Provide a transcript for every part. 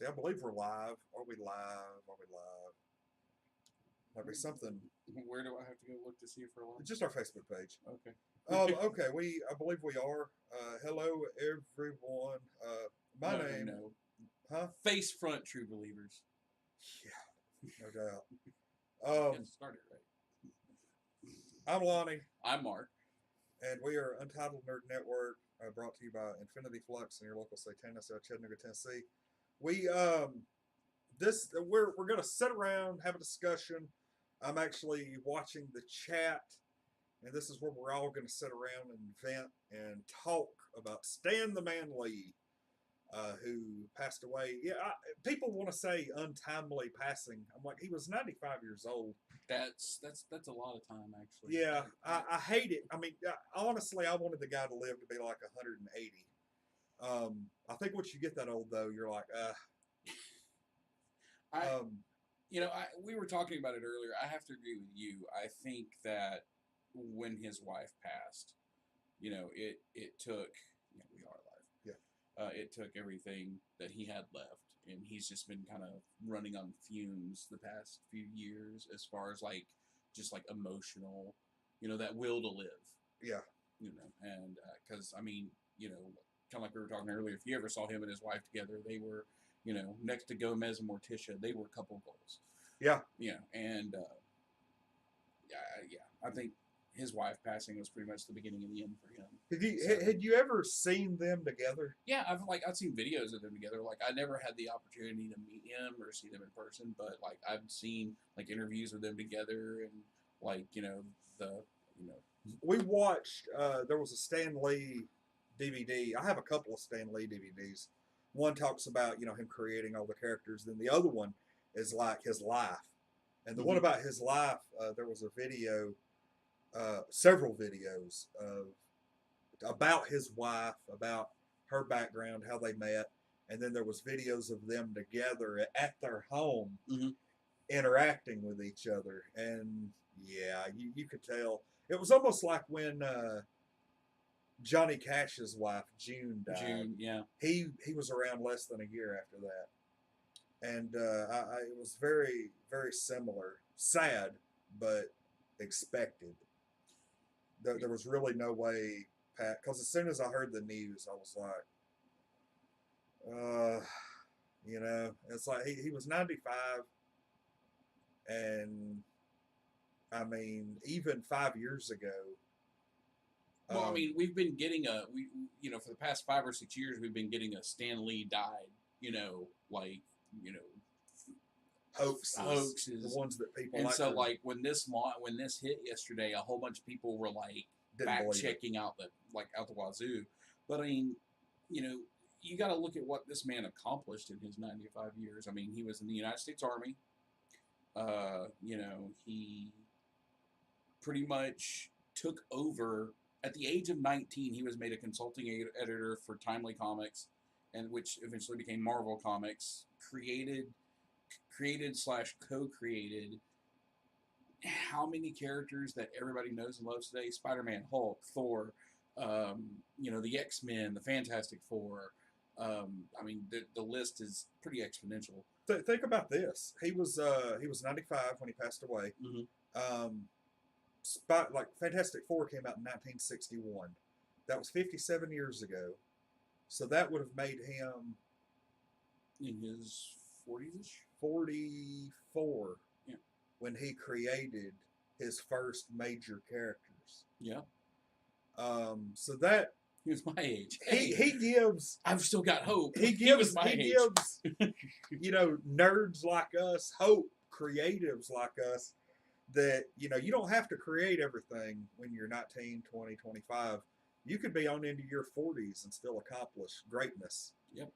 See, I believe we're live. Are we live? Are we live? Might be something. Where do I have to go look to see if we're live? Just our Facebook page. Okay. Okay. I believe we are. Hello, everyone. My name. No. Huh? Face front, true believers. Yeah, no doubt. Get started right. I'm Lonnie. I'm Mark. And we are Untitled Nerd Network, brought to you by Infinity Flux in your local Satanist out Chattanooga, Tennessee. We're gonna sit around, have a discussion. I'm actually watching the chat, and this is where we're all gonna sit around and vent and talk about Stan the Man Lee, who passed away. Yeah, people want to say untimely passing. I'm like, he was 95 years old. That's a lot of time, actually. Yeah, I hate it. I mean, honestly, I wanted the guy to live to be like 180. I think once you get that old, though, you're like, we were talking about it earlier. I have to agree with you. I think that when his wife passed, it took. Yeah, we are alive. Yeah. It took everything that he had left, and he's just been kind of running on fumes the past few years, as far as just emotional, that will to live. Yeah. And because kind of like we were talking earlier, if you ever saw him and his wife together, they were, next to Gomez and Morticia, they were couple goals. Yeah. And I think his wife passing was pretty much the beginning of the end for him. Had you ever seen them together? Yeah, I've seen videos of them together. I never had the opportunity to meet him or see them in person, but I've seen interviews with them together and We watched. There was a Stan Lee DVD. I have a couple of Stan Lee DVDs. One talks about him creating all the characters. Then the other one is like his life. And the one about his life, there was a video, several videos about his wife, about her background, how they met, and then there was videos of them together at their home, interacting with each other. And yeah, you could tell. It was almost like when Johnny Cash's wife, June, died. June, yeah. He was around less than a year after that. And it was very, very similar. Sad, but expected. There was really no way, Pat, because as soon as I heard the news, I was like, it's like he was 95, and I mean, even 5 years ago. Well, I mean, we've been getting for the past 5 or 6 years, we've been getting a Stan Lee died, hoaxes, the ones that people. And so, when this hit yesterday, a whole bunch of people were fact checking out the wazoo. But I mean, you got to look at what this man accomplished in his 95 years. I mean, he was in the United States Army. He pretty much took over at the age of 19. He was made a consulting editor for Timely Comics, and which eventually became Marvel Comics. Created / co-created how many characters that everybody knows and loves today: Spider-Man, Hulk, Thor, the X-Men, the Fantastic Four. I mean, the list is pretty exponential. Think about this. He was 95 when he passed away. Fantastic Four came out in 1961. That was 57 years ago. So that would have made him in his 40s-ish? 44. Yeah. When he created his first major characters. Yeah. So that he was my age. He gives. I've still got hope. He gives nerds like us hope, creatives like us, that you don't have to create everything when you're 19, 20, 25. You could be on into your 40s and still accomplish greatness. Yep.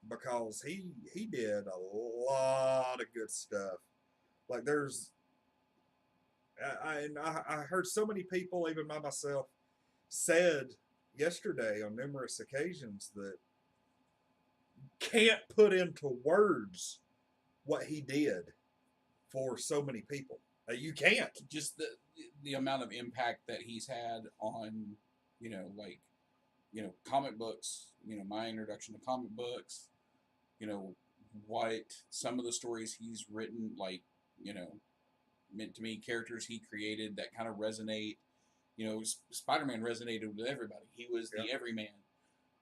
Because he did a lot of good stuff. I heard so many people, even by myself, said yesterday on numerous occasions that can't put into words what he did for so many people. You can't. Just the amount of impact that he's had on, comic books, my introduction to comic books, what some of the stories he's written, like, you know, meant to me, characters he created that kind of resonate. You know, Spider-Man resonated with everybody. He was the everyman.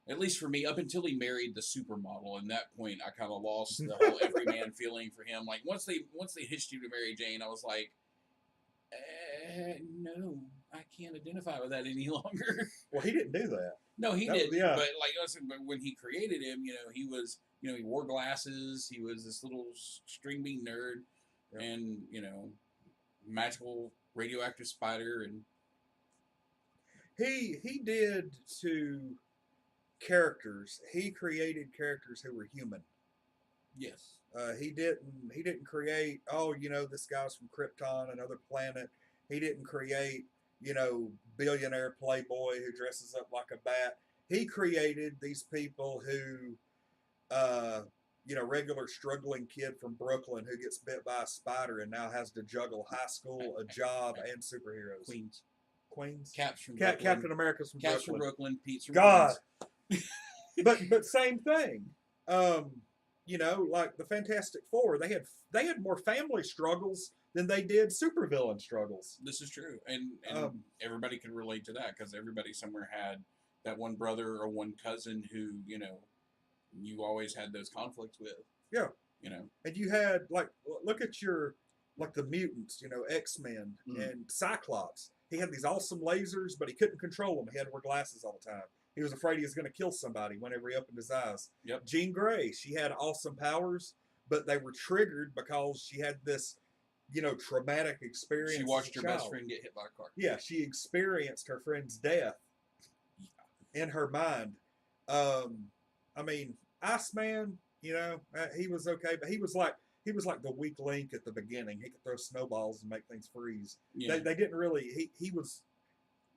At least for me, up until he married the supermodel. And that point, I kind of lost the whole everyman feeling for him. Like, once they hitched you to Mary Jane, I was like, no, I can't identify with that any longer. Well, he didn't do that. No, he That was- didn't. yeah. But like, listen, but when he created him, you know, he was, you know, he wore glasses. He was this little string bean nerd, Yeah. and you know, magical radioactive spider, and He did to characters. He created characters who were human. yes, He didn't create, oh, you know, this guy's from Krypton, another planet. He didn't create, you know, billionaire playboy who dresses up like a bat. He created these people who, you know, regular struggling kid from Brooklyn who gets bit by a spider and now has to juggle high school, a job, and superheroes. Queens? Caps from Brooklyn. Captain America's from Caps Brooklyn. from Brooklyn. Pete's from God. Queens. but same thing. You know, like the Fantastic Four, they had more family struggles than they did supervillain struggles. This is true, and everybody can relate to that because everybody somewhere had that one brother or one cousin who, you know, you always had those conflicts with. Yeah. You know, And you had, like, look at your, like the mutants, you know, X-Men and Cyclops. He had these awesome lasers, but he couldn't control them. He had to wear glasses all the time. He was afraid he was going to kill somebody whenever he opened his eyes. Yep. Jean Grey, she had awesome powers, but they were triggered because she had this, you know, traumatic experience. she watched her best friend get hit by a car. Yeah, she experienced her friend's death in her mind. I mean, Iceman, you know, he was okay, but he was like the weak link at the beginning. He could throw snowballs and make things freeze. Yeah. They didn't really.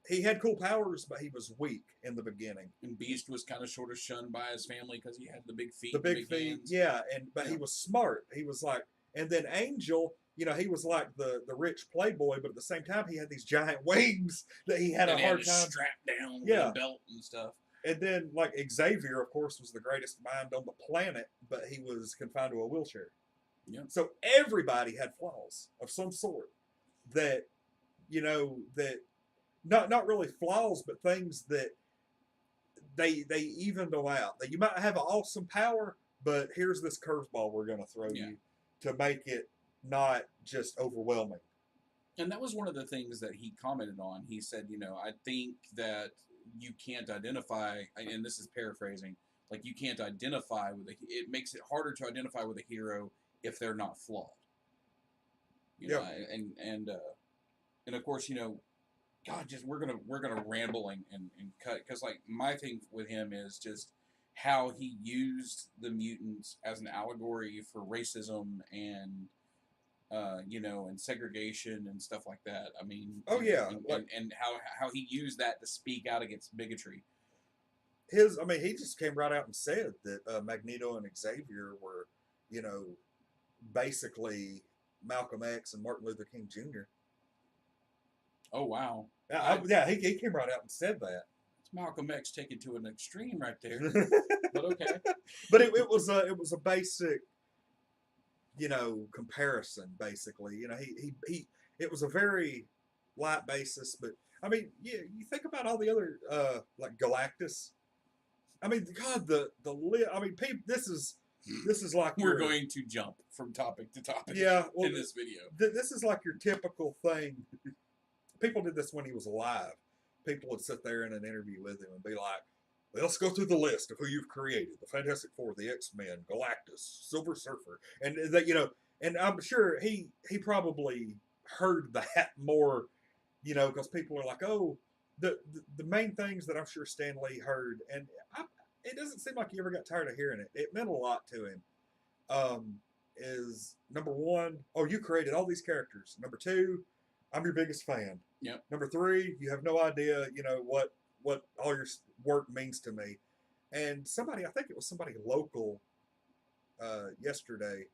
He had cool powers, but he was weak in the beginning. And Beast was kind of sort of shunned by his family because he had the big feet. The big feet, hands. yeah, but he was smart. He was like, and then Angel, you know, he was like the rich playboy, but at the same time, he had these giant wings that he had and a hard time strapped down with Yeah. a belt and stuff. And then, like, Xavier, of course, was the greatest mind on the planet, but he was confined to a wheelchair. Yeah. So everybody had flaws of some sort that, you know, that not really flaws, but things that they evened them out. That you might have an awesome power, but here's this curveball we're going to throw you to make it not just overwhelming. And that was one of the things that he commented on. He said, you know, I think that you can't identify, and this is paraphrasing, like you can't identify with it makes it harder to identify with a hero if they're not flawed. You know, and of course, you know, God, just we're gonna ramble and cut, because like my thing with him is just how he used the mutants as an allegory for racism and you know, and segregation and stuff like that. I mean, and how he used that to speak out against bigotry. He just came right out and said that Magneto and Xavier were, you know, basically Malcolm X and Martin Luther King Jr. Oh wow! He came right out and said that. It's Malcolm X taken to an extreme right there, but okay. But it was a basic, you know, comparison. Basically, you know, he it was a very light basis, but I mean, yeah, you think about all the other like Galactus. I mean, God, this is like we're going to jump from topic to topic. Yeah, well, in this video, this is like your typical thing. People did this when he was alive. People would sit there in an interview with him and be like, let's go through the list of who you've created: the Fantastic Four, the X-Men, Galactus, Silver Surfer, and that, you know. And I'm sure he probably heard that more, you know, because people are like, oh, the main things that I'm sure Stan Lee heard, and it doesn't seem like he ever got tired of hearing it. It meant a lot to him. Is number one, oh, you created all these characters. Number two, I'm your biggest fan. Yep. Number three, you have no idea, you know, what all your work means to me. And I think it was somebody local yesterday,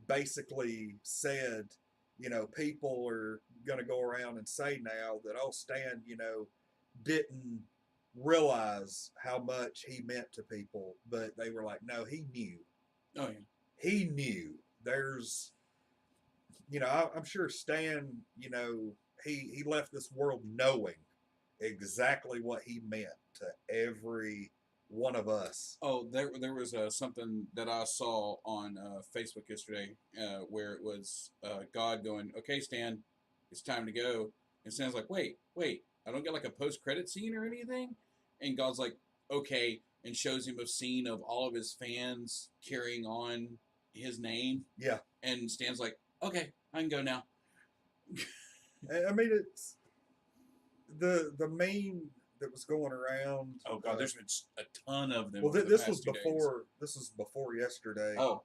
basically said, you know, people are going to go around and say now that, oh, Stan, you know, didn't realize how much he meant to people, but they were like, no, he knew. Oh yeah. he knew. There's, I'm sure Stan, he left this world knowing exactly what he meant to every one of us. Oh, there was something that I saw on Facebook yesterday where it was God going, "Okay, Stan, it's time to go." And Stan's like, "Wait, I don't get like a post credit scene or anything." And God's like, "Okay," and shows him a scene of all of his fans carrying on his name. Yeah. And Stan's like, "Okay, I can go now." I mean, it's the meme that was going around. Oh God, there's been a ton of them. Well, over the this past was 2 days. before. This was before yesterday. Oh,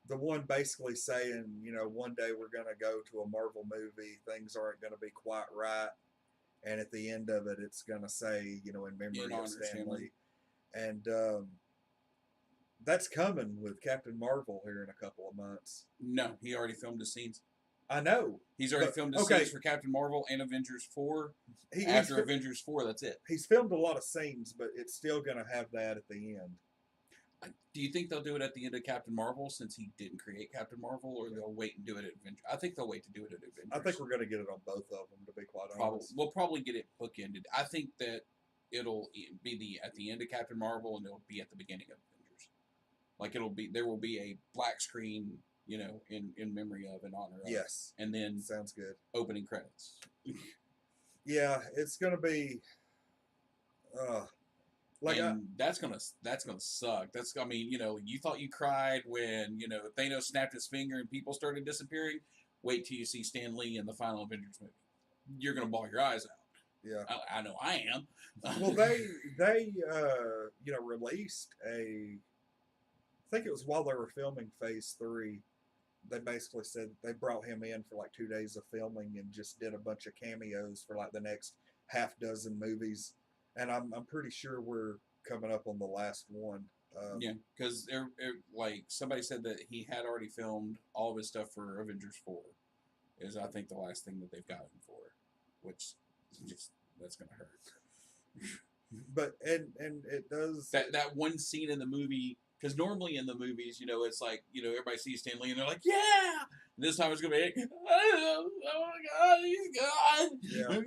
The one basically saying, one day we're going to go to a Marvel movie. Things aren't going to be quite right, and at the end of it, it's going to say, in memory of Stan Lee, and that's coming with Captain Marvel here in a couple of months. no, he already filmed his scenes. I know. He's already filmed his scenes for Captain Marvel and Avengers 4. After Avengers 4, that's it. He's filmed a lot of scenes, but it's still going to have that at the end. Do you think they'll do it at the end of Captain Marvel since he didn't create Captain Marvel, or they'll wait and do it at Avengers? I think they'll wait to do it at Avengers. I think we're going to get it on both of them, to be quite honest. We'll probably get it bookended. I think that it'll be at the end of Captain Marvel, and it'll be at the beginning of Avengers. Like there will be a black screen, in memory of and honor of. Yes. And then sounds good. Opening credits. Yeah, it's gonna be. That's gonna suck. You thought you cried when Thanos snapped his finger and people started disappearing. Wait till you see Stan Lee in the final Avengers movie. You're gonna bawl your eyes out. Yeah, I know I am. Well, they released I think it was while they were filming Phase 3. They basically said they brought him in for like 2 days of filming and just did a bunch of cameos for like the next half dozen movies. And I'm pretty sure we're coming up on the last one. Yeah, because like somebody said that he had already filmed all of his stuff for Avengers 4. Is I think the last thing that they've got him for, which that's gonna hurt. But and it does that one scene in the movie. Because normally in the movies, it's like, everybody sees Stan Lee and they're like, yeah! And this time it's going to be, oh my God, he's gone! Yeah.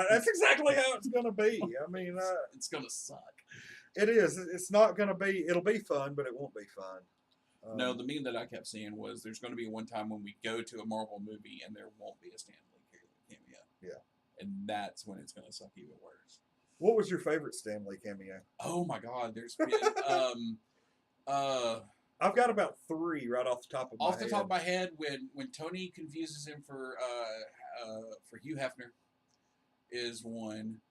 That's exactly how it's going to be. I mean, it's going to suck. It is. It's not going to be, it'll be fun, but it won't be fun. No, the meme that I kept seeing was there's going to be one time when we go to a Marvel movie and there won't be a Stan Lee cameo. Yeah. And that's when it's going to suck even worse. What was your favorite Stan Lee cameo? Oh my God, there's been... I've got about 3 right off the top of my head. Off the top of my head, when Tony confuses him for Hugh Hefner, is one.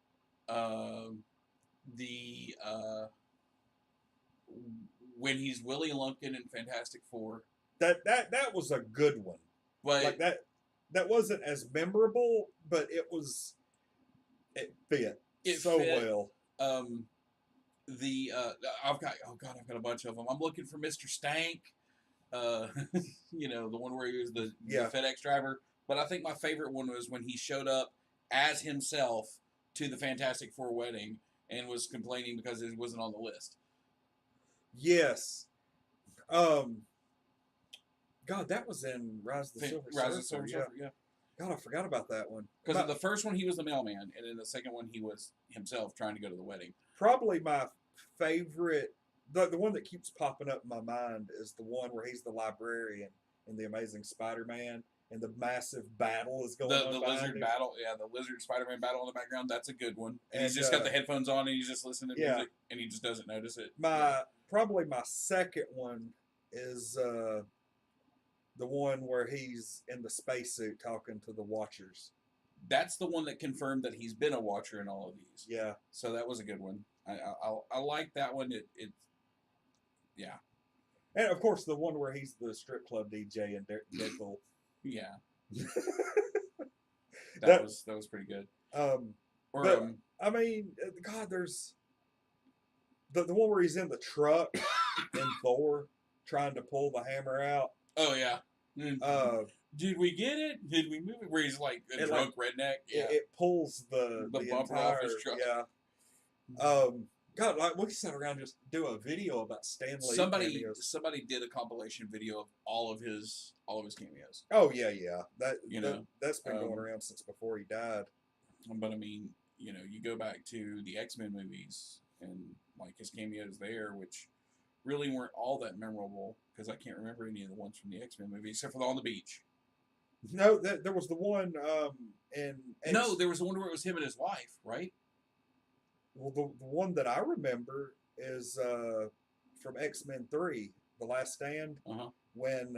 When he's Willie Lumpkin in Fantastic Four. That was a good one. But like that wasn't as memorable, but it fit so well. I've got a bunch of them. I'm looking for Mr. Stank, the one where he was the FedEx driver. But I think my favorite one was when he showed up as himself to the Fantastic Four wedding and was complaining because it wasn't on the list. Yes. God, that was in Rise of the Silver Surfer. Yeah. God, I forgot about that one. Because in the first one, he was the mailman, and in the second one, he was himself trying to go to the wedding. Probably my favorite, the one that keeps popping up in my mind is the one where he's the librarian in The Amazing Spider-Man, and the massive battle is going on. The lizard battle, the lizard Spider-Man battle in the background, that's a good one. And he's just got the headphones on, and he's just listening to music, and he just doesn't notice it. Probably my second one is the one where he's in the spacesuit talking to the Watchers. That's the one that confirmed that he's been a Watcher in all of these. Yeah. So that was a good one. I like that one. Yeah. And of course the one where he's the strip club DJ in Deadpool. Yeah. that was pretty good. I mean, God, there's the one where he's in the truck in Thor trying to pull the hammer out. Oh yeah. Did we get it? Did we move it? Where he's like a drunk redneck. Yeah. It pulls the bumper entire, off his truck. Yeah. God, like we sat around just do a video about Stan Lee Somebody cameos. somebody did a compilation video of all of his cameos. Oh yeah, yeah. You know, That's been going um, around since before he died. but I mean, you go back to the X-Men movies and like his cameos there, which really weren't all that memorable because I can't remember any of the ones from the X-Men movie except for the on the beach. No, there was the one in No, X. there was one where it was him and his wife, right? Well, the one that I remember is from X-Men 3, The Last Stand, Uh huh. when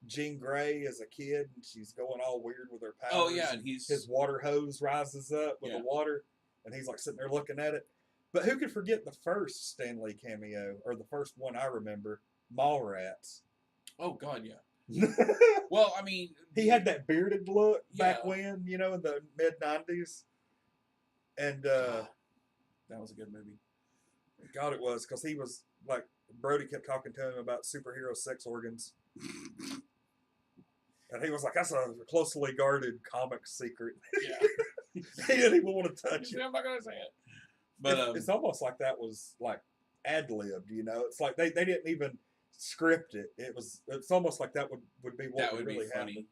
Jean Grey is a kid and she's going all weird with her Oh powers, yeah, and and he's his water hose rises up with the yeah. water, and he's like sitting there looking at it. But who could forget the first Stanley cameo, or the first one I remember, Mallrats? Oh God, yeah. He Well, I mean, had that bearded look yeah. back when, in the mid 90s. And God, that was a good movie. God, it was because he was like, Brody kept talking to him about superhero sex organs. And he was like, that's a closely guarded comic secret. Yeah. He didn't even want to touch it. I'm not gonna say it. But It's almost like that was like ad libbed, It's like they didn't even script it. It's almost like that would be what that would really be funny. happened.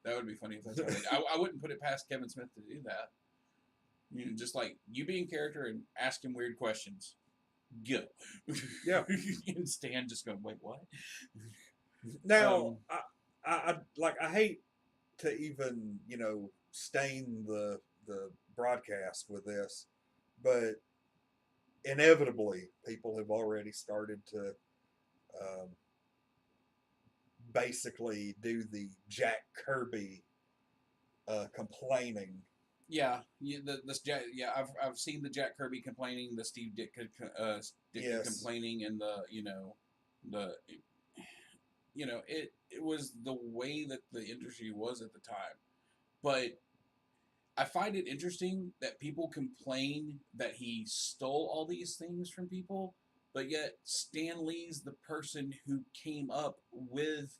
That would be funny if that's what they did. I wouldn't put it past Kevin Smith to do that. Just like you be in character and ask him weird questions. Go. Yeah. And Stan just going, wait, what? Now, I hate to even stain the broadcast with this, but inevitably people have already started to um, basically do the Jack Kirby complaining. Yeah, yeah. I've seen the Jack Kirby complaining, the Steve Ditko Yes. complaining, and it was the way that the industry was at the time. But I find it interesting that people complain that he stole all these things from people, but yet Stan Lee's the person who came up with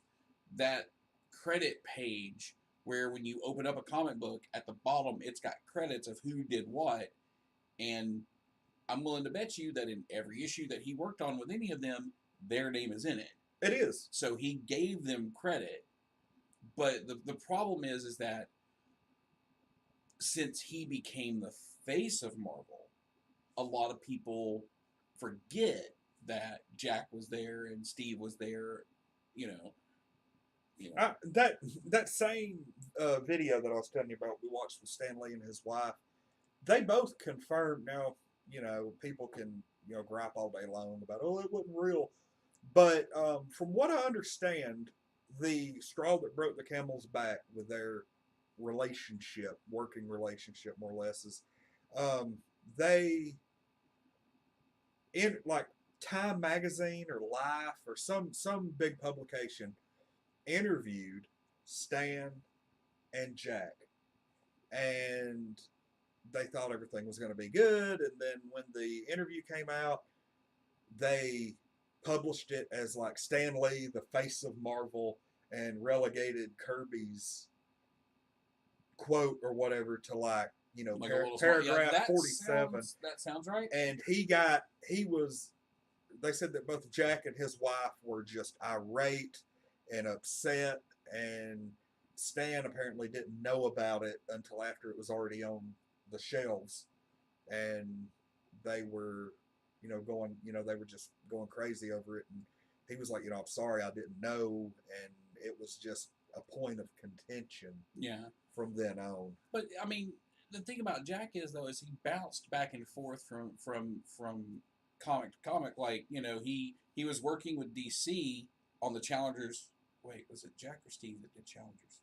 that credit page where when you open up a comic book, at the bottom it's got credits of who did what, and I'm willing to bet you that in every issue that he worked on with any of them, their name is in it. It is. So he gave them credit, but the problem is that since he became the face of Marvel, a lot of people forget that Jack was there and Steve was there, you know. That same video that I was telling you about, we watched with Stan Lee and his wife. They both confirmed. Now, people can gripe all day long about it wasn't real, but from what I understand, the straw that broke the camel's back with their working relationship, more or less, is they in like Time Magazine or Life or some big publication interviewed Stan and Jack, and they thought everything was going to be good. And then when the interview came out, they published it as like Stan Lee, the face of Marvel, and relegated Kirby's quote or whatever to like Like paragraph yeah, 47. That sounds right. And they said that both Jack and his wife were just irate and upset, and Stan apparently didn't know about it until after it was already on the shelves, and they were going they were just going crazy over it, and he was like, I'm sorry, I didn't know, and it was just a point of contention from then on. But I mean, the thing about Jack is he bounced back and forth from comic to comic. Like he was working with DC on the Challengers. Wait, was it Jack or Steve that did Challengers?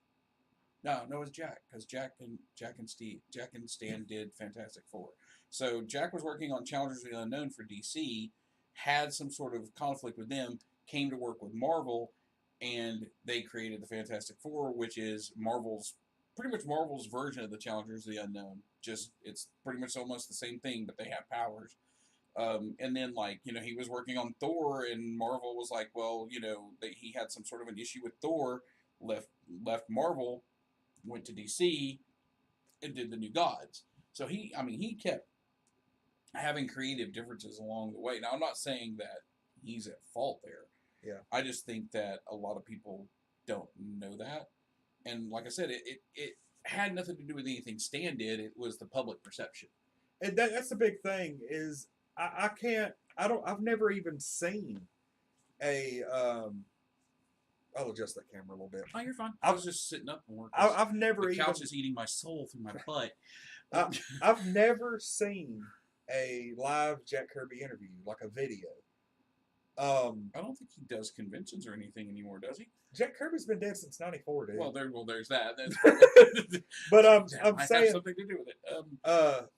No, it was Jack, because Jack and Stan did Fantastic Four. So Jack was working on Challengers of the Unknown for DC, had some sort of conflict with them, came to work with Marvel, and they created the Fantastic Four, which is pretty much Marvel's version of the Challengers of the Unknown. Just it's pretty much almost the same thing, but they have powers. And then he was working on Thor, and Marvel was like, well, that he had some sort of an issue with Thor, left Marvel, went to DC, and did the New Gods. So he kept having creative differences along the way. Now, I'm not saying that he's at fault there. Yeah. I just think that a lot of people don't know that. And like I said, it had nothing to do with anything Stan did. It was the public perception. And that's the big thing is I can't, I've never even seen a, I'll adjust that camera a little bit. Oh, you're fine. I was just sitting up more. I've never the couch is eating my soul through my butt. I've never seen a live Jack Kirby interview, like a video. I don't think he does conventions or anything anymore, does he? Jack Kirby's been dead since '94, dude. Well, there's that. But I'm saying have something to do with it.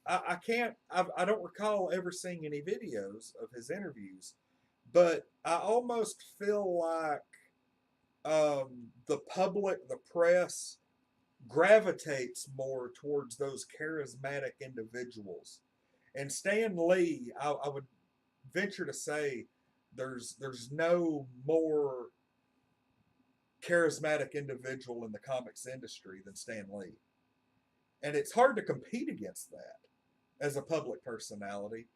I can't. I don't recall ever seeing any videos of his interviews, but I almost feel like the public, the press, gravitates more towards those charismatic individuals. And Stan Lee, I would venture to say, there's no more charismatic individual in the comics industry than Stan Lee. And it's hard to compete against that as a public personality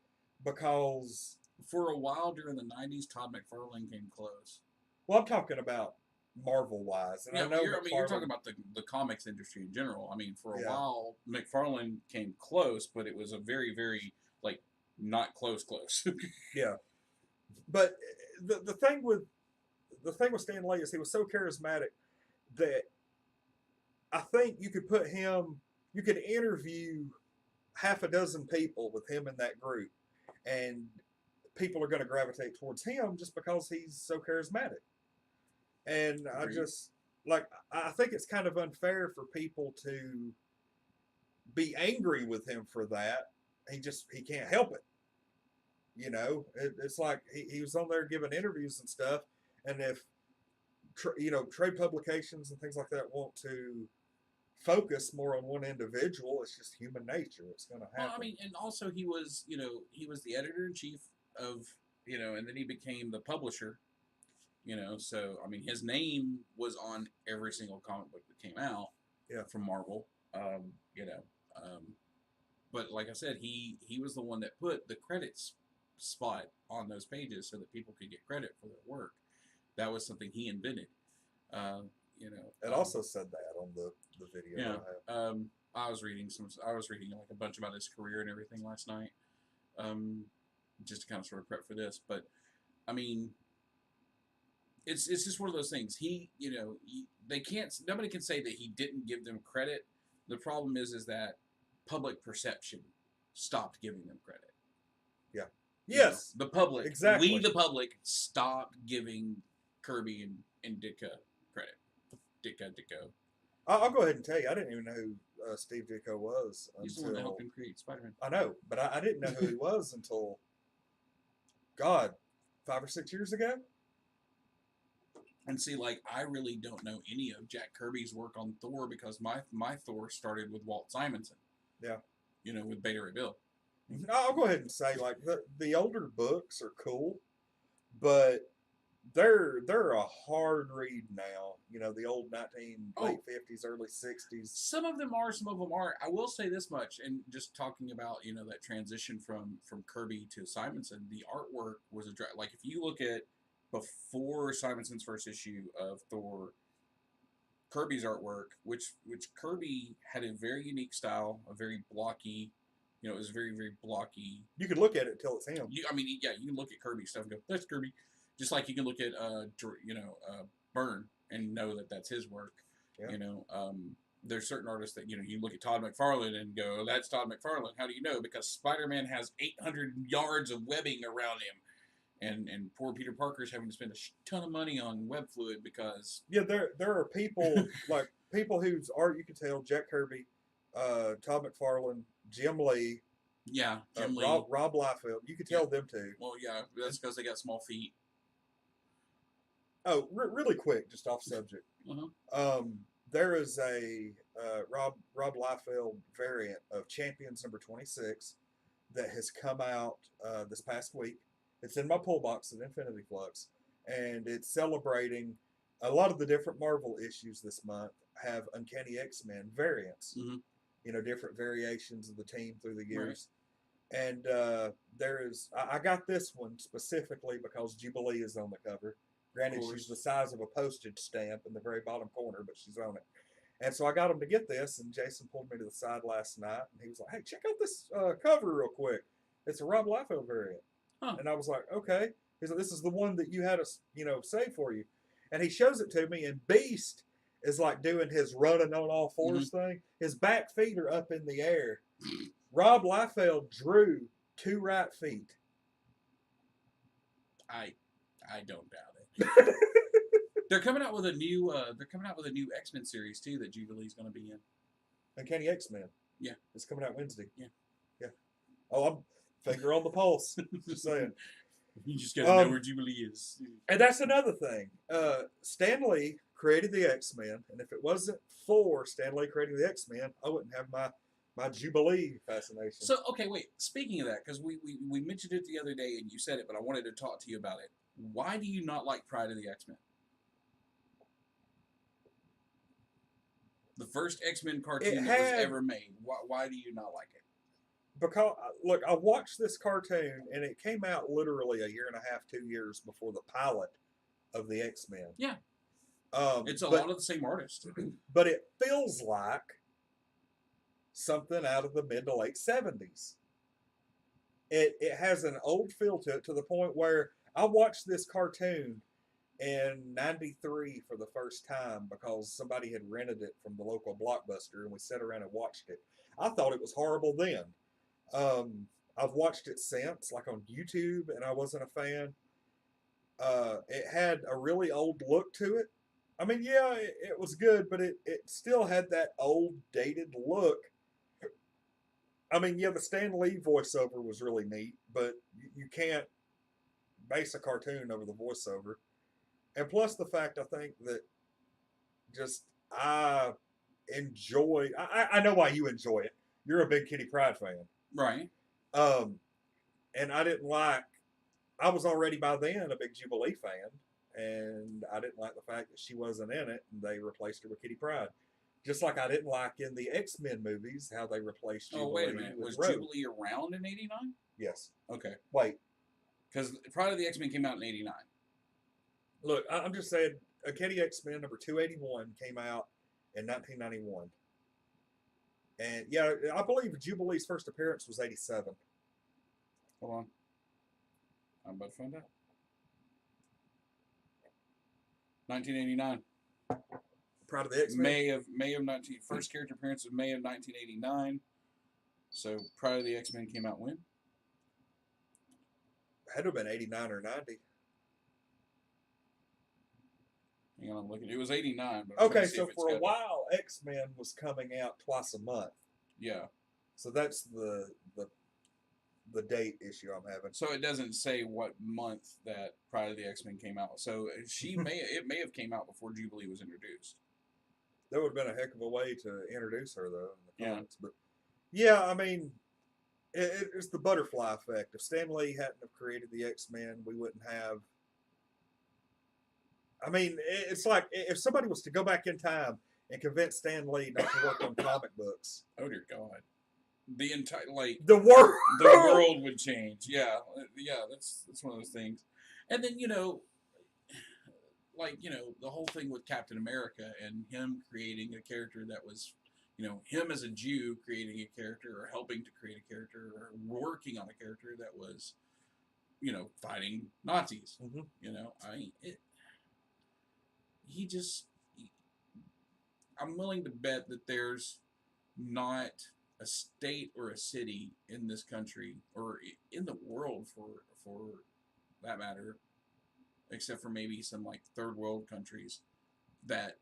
because for a while during the 90s, Todd McFarlane came close. Well, I'm talking about Marvel-wise. And yeah, I know you're talking about the comics industry in general. I mean, for a while, McFarlane came close, but it was a very, very, like, not close. Yeah. But the thing with Stan Lee is he was so charismatic that I think you could interview half a dozen people with him in that group, and people are going to gravitate towards him just because he's so charismatic. And I think it's kind of unfair for people to be angry with him for that. He can't help it. You know, it's like he was on there giving interviews and stuff, and if trade publications and things like that want to focus more on one individual, it's just human nature. It's going to happen. Well, I mean, and also he was the editor-in-chief of, and then he became the publisher, so, I mean, his name was on every single comic book that came out from Marvel, but like I said, he was the one that put the credits spot on those pages so that people could get credit for their work. That was something he invented. It also said that on the video. Yeah. I was reading like a bunch about his career and everything last night, just to kind of sort of prep for this. But I mean, it's just one of those things. Nobody can say that he didn't give them credit. The problem is that public perception stopped giving them credit. Yeah. Yes. The public. Exactly. We, the public, stopped giving Kirby and Ditko credit. Ditko. I'll go ahead and tell you, I didn't even know who Steve Ditko was. He's the one that helped him create Spider-Man. I know, but I didn't know who he was until, 5 or 6 years ago. And see, like, I really don't know any of Jack Kirby's work on Thor because my Thor started with Walt Simonson. Yeah. With Beta Ray Bill. I'll go ahead and say, like, the older books are cool, but they're a hard read now. The old late 50s, early 60s. Some of them are, some of them aren't. I will say this much, and just talking about, that transition from Kirby to Simonson, the artwork was like, if you look at before Simonson's first issue of Thor, Kirby's artwork, which Kirby had a very unique style, a very blocky, it was very, very blocky. You could look at it until it's him. You can look at Kirby stuff and go, that's Kirby. Just like you can look at, Byrne and know that that's his work. Yeah. There's certain artists that, you look at Todd McFarlane and go, that's Todd McFarlane. How do you know? Because Spider-Man has 800 yards of webbing around him. And poor Peter Parker's having to spend a ton of money on web fluid because... Yeah, there are people, like, people whose art you can tell, Jack Kirby, Todd McFarlane, Jim Lee. Yeah, Jim Lee. Rob Liefeld. You could tell them too. Well, yeah, that's because they got small feet. Oh, really quick, just off subject. Uh-huh. There is a Rob Liefeld variant of Champions number 26 that has come out this past week. It's in my pull box at Infinity Flux, and it's celebrating a lot of the different Marvel issues this month have Uncanny X-Men variants. Mm-hmm. Different variations of the team through the years. And I got this one specifically because Jubilee is on the cover. Granted, she's the size of a postage stamp in the very bottom corner, but she's on it. And so I got him to get this, and Jason pulled me to the side last night, and he was like, "Hey, check out this cover real quick. It's a Rob Liefeld variant." Huh. And I was like, "Okay." He's like, "This is the one that you had us, save for you." And he shows it to me, and Beast is like doing his running on all 4s thing. His back feet are up in the air. Rob Liefeld drew 2 right feet. I don't doubt it. They're coming out with a new X-Men series too that Jubilee's going to be in. Uncanny X-Men. Yeah, it's coming out Wednesday. Yeah. Oh, I'm finger on the pulse. Just saying. You just got to know where Jubilee is. And that's another thing. Stan Lee created the X-Men, and if it wasn't for Stan Lee creating the X-Men, I wouldn't have my Jubilee fascination. So, okay, wait. Speaking of that, because we mentioned it the other day, and you said it, but I wanted to talk to you about it. Why do you not like Pride of the X-Men? The first X-Men cartoon that was ever made. Why do you not like it? Because, look, I watched this cartoon, and it came out literally a year and a half, 2 years before the pilot of the X-Men. Yeah. It's a lot of the same artists. But it feels like something out of the mid to late 70s. It has an old feel to it, to the point where I watched this cartoon in 93 for the first time because somebody had rented it from the local Blockbuster, and we sat around and watched it. I thought it was horrible then. I've watched it since, like on YouTube, and I wasn't a fan. It had a really old look to it. I mean, yeah, it was good, but it still had that old, dated look. I mean, yeah, the Stan Lee voiceover was really neat, but you can't base a cartoon over the voiceover. And plus the fact, I think that just I know why you enjoy it. You're a big Kitty Pryde fan. Right. And I was already by then a big Jubilee fan, and I didn't like the fact that she wasn't in it, and they replaced her with Kitty Pryde. Just like I didn't like in the X-Men movies how they replaced Jubilee. Oh, wait a minute. Was Jubilee around in 89? Yes. Okay. Wait. Because Pride of the X-Men came out in 89. Look, I'm just saying, Uncanny X-Men number 281 came out in 1991. And, yeah, I believe Jubilee's first appearance was 87. Hold on. I'm about to find out. 1989. Pride of the X-Men? First character appearance was May of 1989. So, Pride of the X-Men came out when? Had to have been 89 or 90. Hang on, I'm looking. It was 89. But okay, so for a while, X-Men was coming out twice a month. Yeah. So that's the date issue I'm having. So it doesn't say what month that Pride of the X-Men came out. So it may have came out before Jubilee was introduced. That would have been a heck of a way to introduce her, though, in the comics. Yeah. But yeah, I mean, it's the butterfly effect. If Stan Lee hadn't have created the X-Men, we wouldn't have. I mean, it's like if somebody was to go back in time and convince Stan Lee not to work on comic books. Oh dear God, the entire the world would change. Yeah, that's one of those things. And then the whole thing with Captain America and him creating a character that was, him as a Jew creating a character or helping to create a character or working on a character that was, fighting Nazis. Mm-hmm. I'm willing to bet that there's not a state or a city in this country or in the world for that matter, except for maybe some like third world countries, that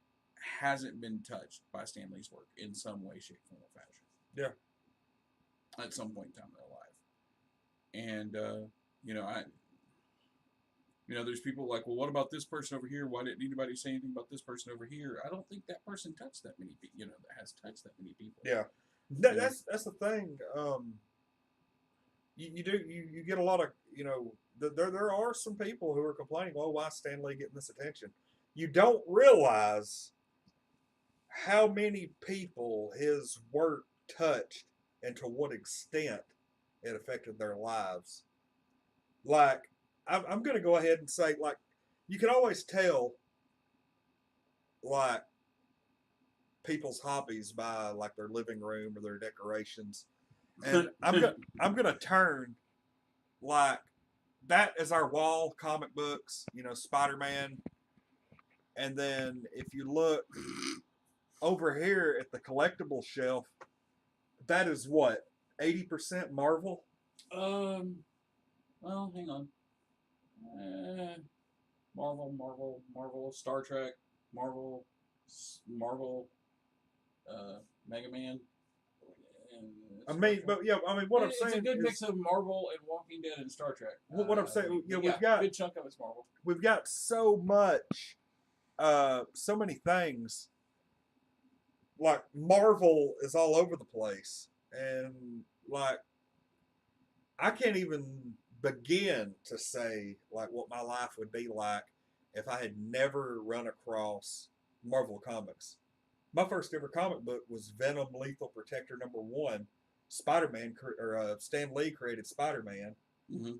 hasn't been touched by Stan Lee's work in some way, shape, form, or fashion. Yeah. At some point in time in their life. And, there's people like, well, what about this person over here? Why didn't anybody say anything about this person over here? I don't think that person touched that many people, that has touched that many people. Yeah. That's the thing. You get a lot of, there are some people who are complaining, well, why is Stan Lee getting this attention? You don't realize how many people his work touched and to what extent it affected their lives. Like, I'm going to go ahead and say, like, you can always tell, like, people's hobbies by like their living room or their decorations. And I'm gonna turn like that as our wall comic books, Spider-Man. And then if you look over here at the collectible shelf, that is what, 80% Marvel? Well, hang on. Marvel, Star Trek, Marvel, Mega Man. What I'm It's a saying good is, mix of Marvel and Walking Dead and Star Trek. what I'm saying, we've got a good chunk of it's Marvel. We've got so much, so many things. Like Marvel is all over the place, and like I can't even begin to say like what my life would be like if I had never run across Marvel Comics. My first ever comic book was Venom Lethal Protector #1. Spider-Man or Stan Lee created Spider-Man. Mm-hmm.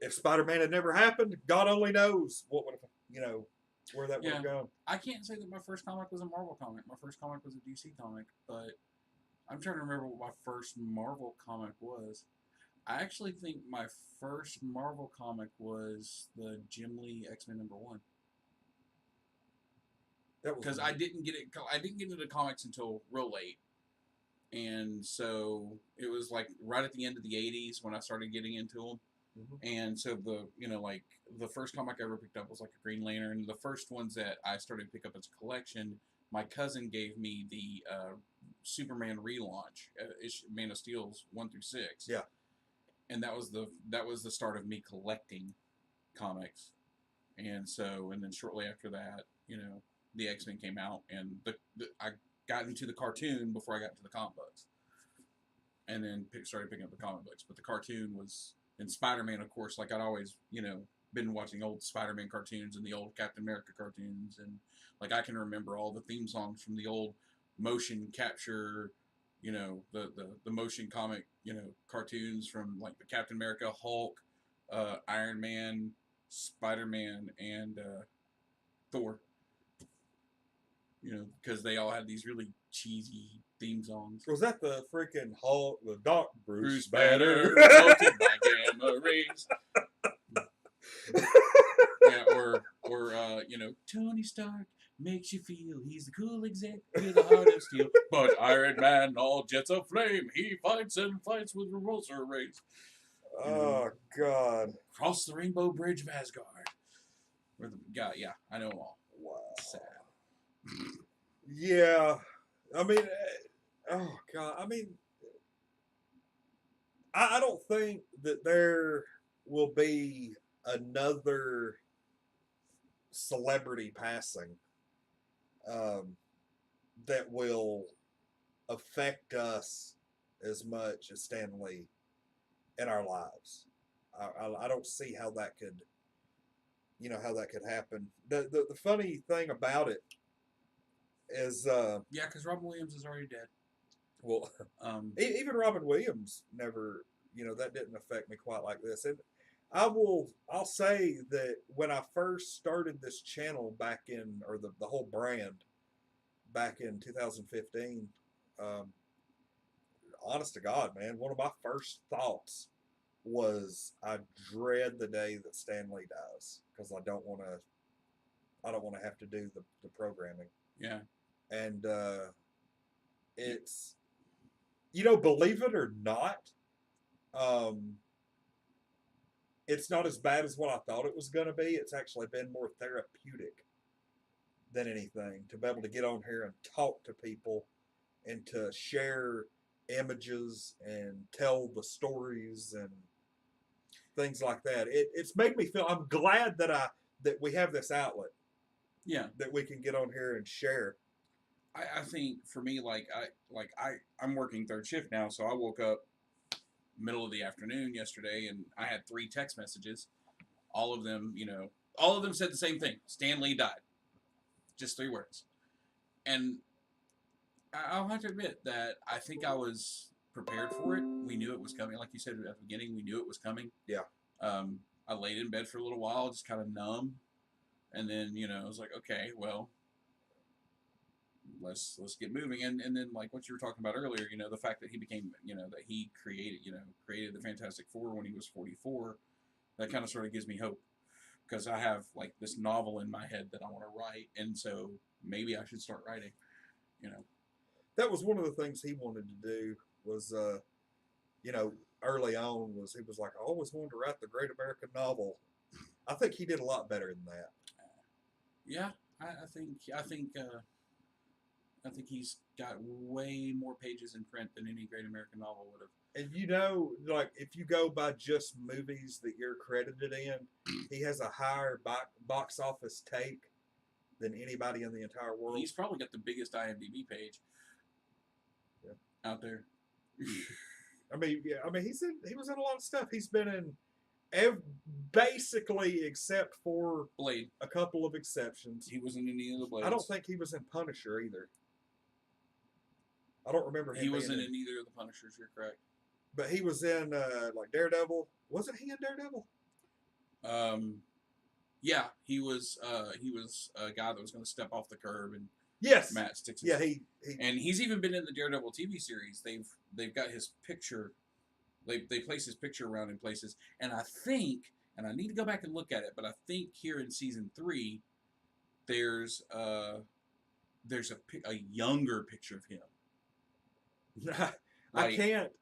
If Spider-Man had never happened, God only knows what would have, where that would have gone. I can't say that my first comic was a Marvel comic. My first comic was a DC comic, but I'm trying to remember what my first Marvel comic was. I actually think my first Marvel comic was the Jim Lee X-Men #1. Because I didn't get into comics until real late, and so it was like right at the end of the '80s when I started getting into them. Mm-hmm. And so the first comic I ever picked up was like a Green Lantern. The first ones that I started to pick up as a collection, my cousin gave me the Superman relaunch, Man of Steel's 1 through 6. Yeah, and that was the start of me collecting comics. And then shortly after that, the X-Men came out, and I got into the cartoon before I got into the comic books, and then started picking up the comic books. But the cartoon was, and Spider-Man, of course, like I'd always, been watching old Spider-Man cartoons and the old Captain America cartoons, and like I can remember all the theme songs from the old motion capture, the motion comic, cartoons from like the Captain America, Hulk, Iron Man, Spider-Man, and Thor. Because they all had these really cheesy theme songs. Was that the freaking Hulk, the Doc Bruce Banner, assaulted by gamma rays? Yeah, or Tony Stark makes you feel he's the cool exec with a heart of steel. But Iron Man, all jets of flame, he fights and fights with repulsor rays. Oh, God. Cross the Rainbow Bridge of Asgard. Yeah, I know them all. Wow. Sad. Yeah. I mean, oh, God. I mean, I don't think that there will be another celebrity passing that will affect us as much as Stan Lee in our lives. I don't see how that could, happen. The funny thing about it is, because Robin Williams is already dead. Well, even Robin Williams never, that didn't affect me quite like this. And I'll say that when I first started this channel back in, or the whole brand back in 2015, honest to God, man, one of my first thoughts was I dread the day that Stan Lee dies, because I don't want to have to do the programming. Yeah. And it's, believe it or not, it's not as bad as what I thought it was going to be. It's actually been more therapeutic than anything to be able to get on here and talk to people and to share images and tell the stories and things like that. It's made me feel, I'm glad that we have this outlet. Yeah. That we can get on here and share. I think for me, I'm working third shift now, so I woke up middle of the afternoon yesterday, and I had 3 text messages. All of them said the same thing. Stan Lee died. Just 3 words. And I'll have to admit that I think I was prepared for it. We knew it was coming. Like you said at the beginning, we knew it was coming. Yeah. I laid in bed for a little while, just kind of numb, and then I was like, okay, well, let's get moving. And then like what you were talking about earlier, the fact that he became, that he created the Fantastic Four when he was 44, that kind of sort of gives me hope, because I have like this novel in my head that I want to write, and so maybe I should start writing. That was one of the things he wanted to do was, early on he was like, I always wanted to write the great American novel. I think he did a lot better than that. Yeah, I think he's got way more pages in print than any great American novel would have. And like if you go by just movies that you're credited in, he has a higher box office take than anybody in the entire world. He's probably got the biggest IMDb page out there. I mean, he was in a lot of stuff. He's been in basically, except for Blade, a couple of exceptions. He wasn't in any of the Blades. I don't think he was in Punisher either. I don't remember him. He wasn't in either of the Punishers. You're correct. But he was in like Daredevil. Wasn't he in Daredevil? Yeah, he was a guy that was going to step off the curb, and yes, Matt sticks. Yeah, and he's even been in the Daredevil TV series. They've got his picture. They place his picture around in places, and I think, and I need to go back and look at it, but I think here in season 3, there's a younger picture of him. I can't.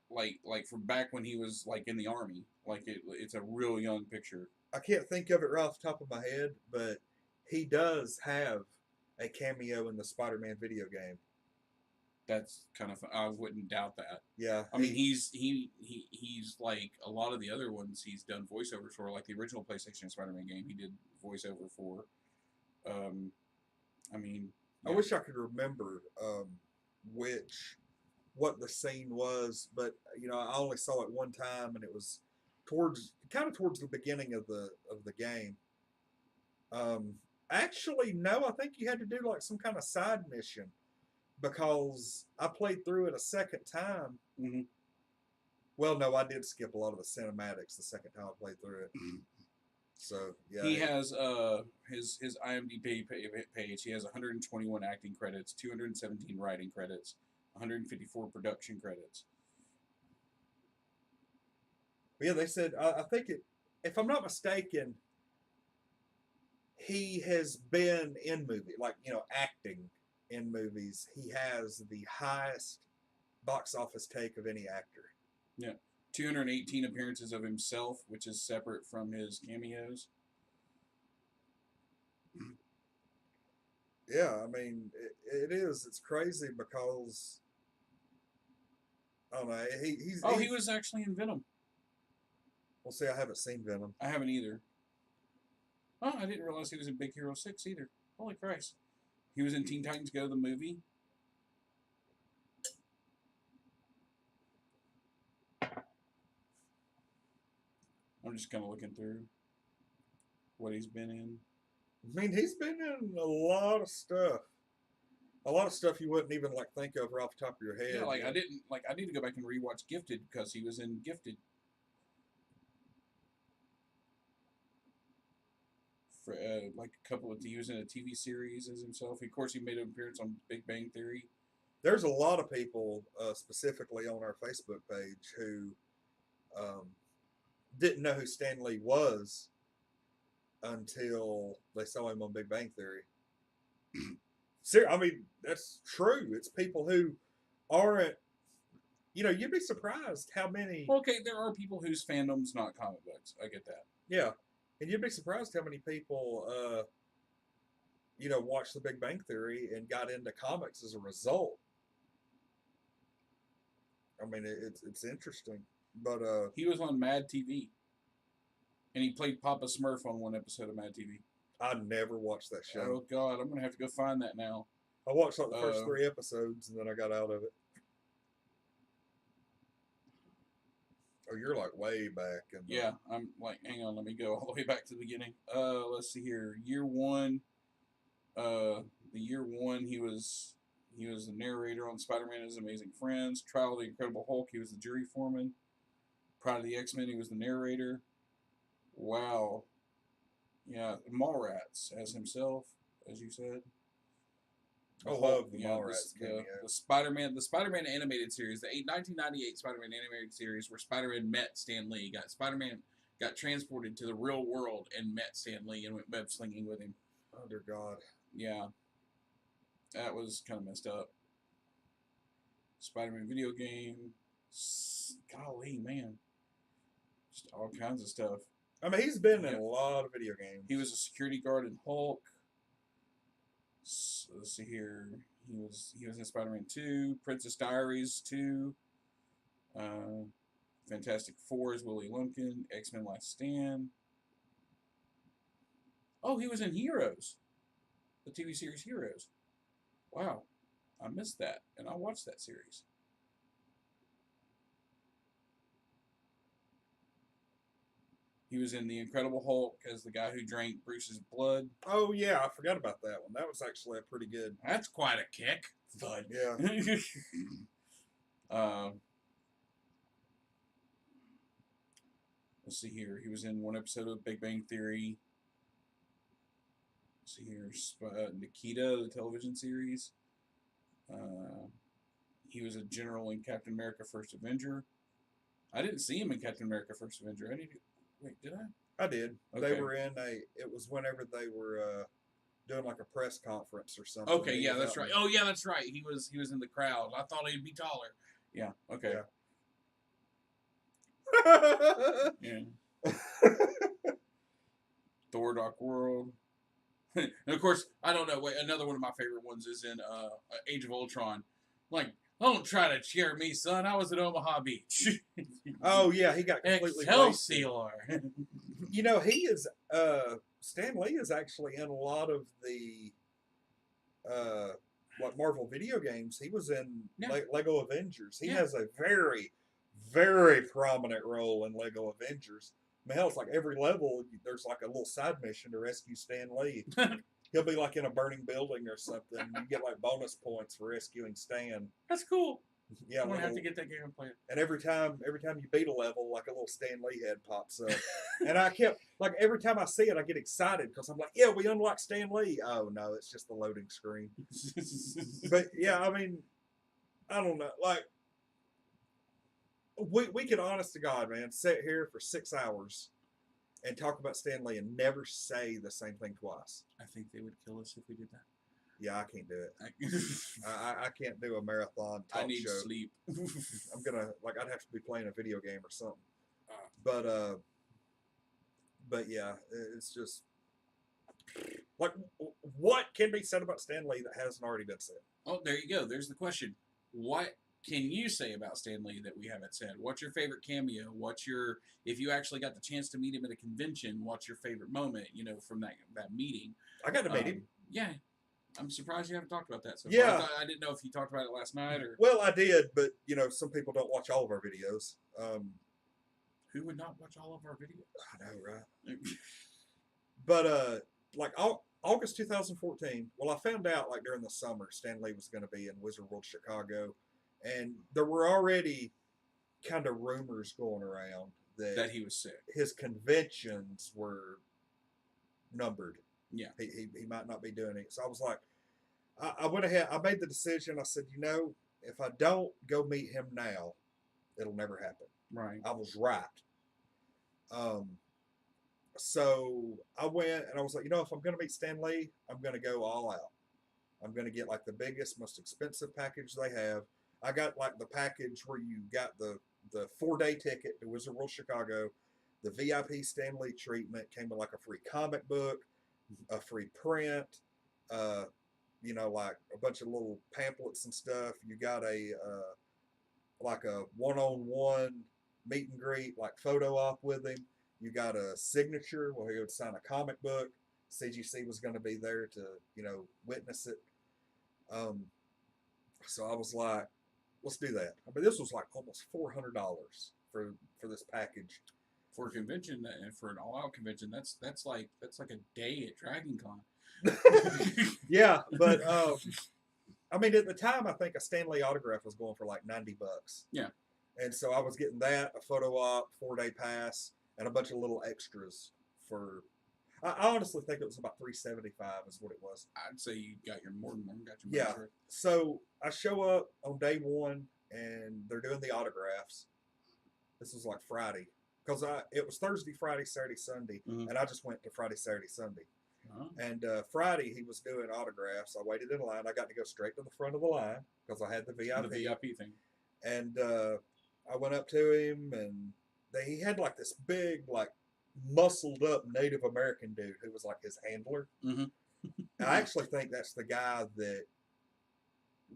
Like from back when he was like in the army. Like it's a real young picture. I can't think of it right off the top of my head, but he does have a cameo in the Spider-Man video game. That's kind of, I wouldn't doubt that. Yeah. I mean, he's like a lot of the other ones he's done voiceovers for, like the original PlayStation Spider-Man game he did voiceover for. I mean, yeah. I wish I could remember what the scene was, but I only saw it one time, and it was towards the beginning of the game. Actually, no, I think you had to do like some kind of side mission, because I played through it a second time. Mm-hmm. Well, no, I did skip a lot of the cinematics the second time I played through it. Mm-hmm. So yeah, he has his IMDb page. He has 121 acting credits, 217 writing credits, 154 production credits. But yeah, they said I think if I'm not mistaken, he has been in movie, like acting in movies. He has the highest box office take of any actor. Yeah. 218 appearances of himself, which is separate from his cameos. Yeah, I mean, it is. It's crazy because, I don't know, he was actually in Venom. Well, see, I haven't seen Venom. I haven't either. Oh, I didn't realize he was in Big Hero 6 either. Holy Christ. He was in Teen Titans Go, the movie. I'm just kind of looking through what he's been in. I mean, he's been in a lot of stuff. A lot of stuff you wouldn't even think of right off the top of your head. Yeah, I need to go back and rewatch Gifted, because he was in Gifted. For a couple of, he was in a TV series as himself. Of course, he made an appearance on Big Bang Theory. There's a lot of people, specifically on our Facebook page, who didn't know who Stan Lee was until they saw him on Big Bang Theory. I mean, that's true. It's people who aren't, you'd be surprised how many. Okay, there are people whose fandom's not comic books. I get that. Yeah. And you'd be surprised how many people, watched The Big Bang Theory and got into comics as a result. I mean, it's interesting, but he was on Mad TV, and he played Papa Smurf on one episode of Mad TV. I never watched that show. Oh God, I'm gonna have to go find that now. I watched the first 3 episodes, and then I got out of it. Oh, you're way back. Yeah, I'm hang on, let me go all the way back to the beginning. Let's see here. Year 1, the year 1 he was He was the narrator on Spider-Man and His Amazing Friends. Trial of the Incredible Hulk, he was the jury foreman. Pride of the X-Men, he was the narrator. Wow. Yeah, Mallrats as himself, as you said. I love the Mallrats cameo. The Spider-Man animated series, the 1998 Spider-Man animated series, where Spider-Man met Stan Lee. Spider-Man got transported to the real world and met Stan Lee and went web slinging with him. Oh dear God. Yeah, that was kind of messed up. Spider-Man video game. Golly, man, just all kinds of stuff. I mean, he's been in a lot of video games. He was a security guard in Hulk. So, let's see here. He was in Spider-Man 2, Princess Diaries 2, Fantastic Four is Willie Lumpkin, X-Men Last Stand. Oh, he was in Heroes, the TV series Heroes. Wow, I missed that, and I watched that series. He was in The Incredible Hulk as the guy who drank Bruce's blood. Oh, yeah, I forgot about that one. That was actually a pretty good... That's quite a kick. Thud. Yeah. Let's see here. He was in one episode of Big Bang Theory. Let's see here. Nikita, the television series. He was a general in Captain America First Avenger. I didn't see him in Captain America First Avenger. Wait, did I? I did. Okay. They were in it was whenever they were doing like a press conference or something. Okay, yeah, that's right. Oh, yeah, that's right. He was in the crowd. I thought he'd be taller. Yeah, okay. Yeah. Thor Dark World. And of course, I don't know. Wait, another one of my favorite ones is in Age of Ultron. Like, don't try to cheer me, son. I was at Omaha Beach. Oh, yeah, he got completely Excelsior. You know, he is, Stan Lee is actually in a lot of the, like Marvel video games. He was in Lego Avengers. He has a very, very prominent role in Lego Avengers. I mean, hell, it's like every level, there's like a little side mission to rescue Stan Lee. He'll be like in a burning building or something. You get like bonus points for rescuing Stan. That's cool. Yeah, I'm gonna have to get that game and play it. And every time you beat a level, like a little Stan Lee head pops up. And I kept like every time I see it, I get excited because I'm like, yeah, we unlocked Stan Lee. Oh no, it's just the loading screen. But yeah, I mean, I don't know. Like we could, honest to God, man, sit here for 6 hours and talk about Stan Lee and never say the same thing twice. I think they would kill us if we did that. Yeah, I can't do it. I can't do a marathon talk show. I need sleep. I'm gonna I'd have to be playing a video game or something. But yeah, it's just like what can be said about Stan Lee that hasn't already been said? Oh, there you go. There's the question. What can you say about Stan Lee that we haven't said? What's your favorite cameo? If you actually got the chance to meet him at a convention, what's your favorite moment, from that meeting? I got to meet him. Yeah. I'm surprised you haven't talked about that so far. Yeah. I didn't know if you talked about it last night or... Well, I did, but, some people don't watch all of our videos. Who would not watch all of our videos? I know, right? But, August 2014, well, I found out, during the summer, Stan Lee was going to be in Wizard World Chicago, and there were already kind of rumors going around that he was sick. His conventions were numbered. Yeah. He might not be doing it. So I was like, I went ahead, I made the decision. I said, if I don't go meet him now, it'll never happen. Right. I was right. So I went and I was like, if I'm going to meet Stan Lee, I'm going to go all out. I'm going to get the biggest, most expensive package they have. I got the package where you got the 4-day ticket to Wizard World Chicago, the VIP Stan Lee treatment, came with a free comic book, a free print, a bunch of little pamphlets and stuff. You got a one-on-one meet and greet, photo op with him. You got a signature where he would sign a comic book. CGC was going to be there to, witness it. So I was like, let's do that. I mean, this was almost $400 for this package. For a convention and for an all-out convention, that's like a day at Dragon Con. Yeah, but I mean, at the time, I think a Stan Lee autograph was going for like $90. Yeah. And so I was getting that, a photo op, 4-day pass, and a bunch of little extras for. I honestly think it was about $375 is what it was. I'd say you got your more than one. Got your Yeah. So I show up on day one, and they're doing the autographs. This was like Friday, because it was Thursday, Friday, Saturday, Sunday, and I just went to Friday, Saturday, Sunday. And Friday he was doing autographs. I waited in line. I got to go straight to the front of the line because I had the VIP. The VIP thing. And I went up to him, and he had like this big, like muscled up Native American dude who was like his handler. Mm-hmm. And I actually think that's the guy that